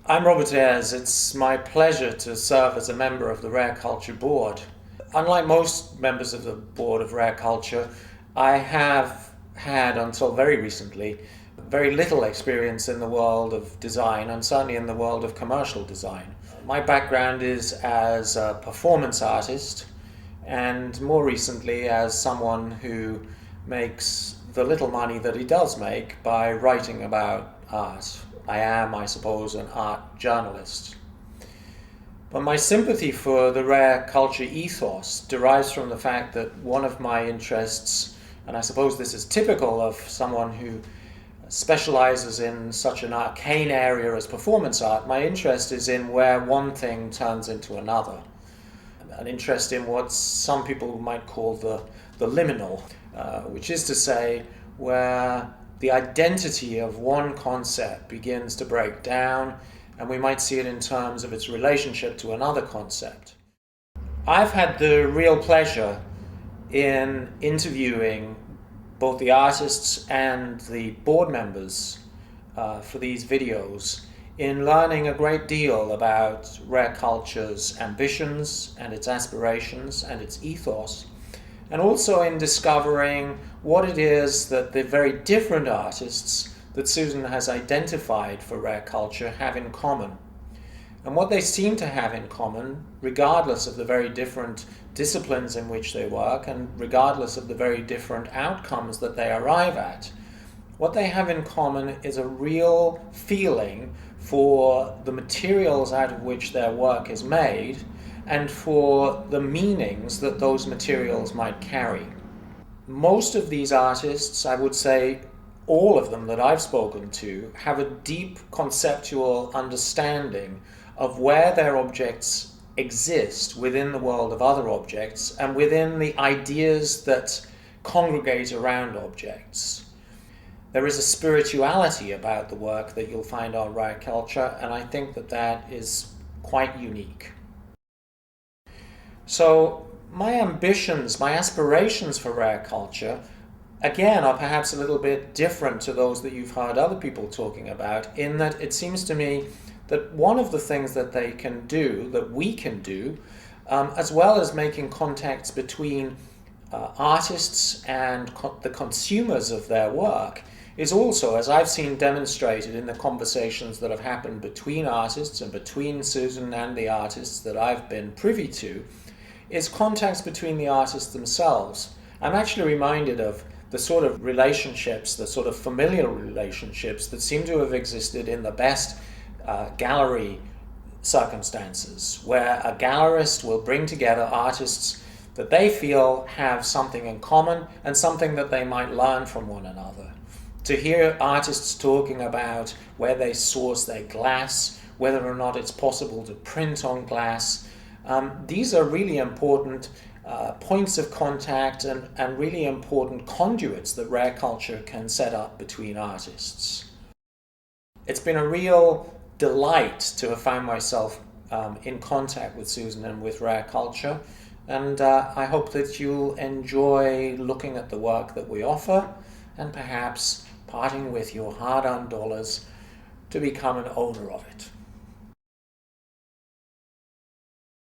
I'm Robert Ayers. It's my pleasure to serve as a member of the RAREculture Board. Unlike most members of the Board of RAREculture, I have had, until very recently, very little experience in the world of design and certainly in the world of commercial design. My background is as a performance artist and more recently as someone who makes the little money that he does make by writing about art. I am, I suppose, an art journalist. But my sympathy for the RAREculture ethos derives from the fact that one of my interests, and I suppose this is typical of someone who specializes in such an arcane area as performance art, my interest is in where one thing turns into another. An interest in what some people might call the liminal, which is to say where the identity of one concept begins to break down, and we might see it in terms of its relationship to another concept. I've had the real pleasure in interviewing both the artists and the board members for these videos, in learning a great deal about RAREculture's ambitions and its aspirations and its ethos, and also in discovering what it is that the very different artists that Susan has identified for RAREculture have in common. And what they seem to have in common, regardless of the very different disciplines in which they work and regardless of the very different outcomes that they arrive at, what they have in common is a real feeling for the materials out of which their work is made and for the meanings that those materials might carry. Most of these artists, I would say all of them that I've spoken to, have a deep conceptual understanding of where their objects exist within the world of other objects and within the ideas that congregate around objects. There is a spirituality about the work that you'll find on RAREculture, and I think that that is quite unique. So my ambitions, my aspirations for RAREculture, again, are perhaps a little bit different to those that you've heard other people talking about, in that it seems to me that one of the things that they can do, that we can do, as well as making contacts between artists and the consumers of their work, is also, as I've seen demonstrated in the conversations that have happened between artists and between Susan and the artists that I've been privy to, is contacts between the artists themselves. I'm actually reminded of the sort of relationships, the sort of familial relationships that seem to have existed in the best gallery circumstances, where a gallerist will bring together artists that they feel have something in common and something that they might learn from one another. To hear artists talking about where they source their glass, whether or not it's possible to print on glass, these are really important points of contact and really important conduits that RAREculture can set up between artists. It's been a real delight to have found myself in contact with Susan and with RAREculture, and I hope that you'll enjoy looking at the work that we offer and perhaps parting with your hard-earned dollars to become an owner of it.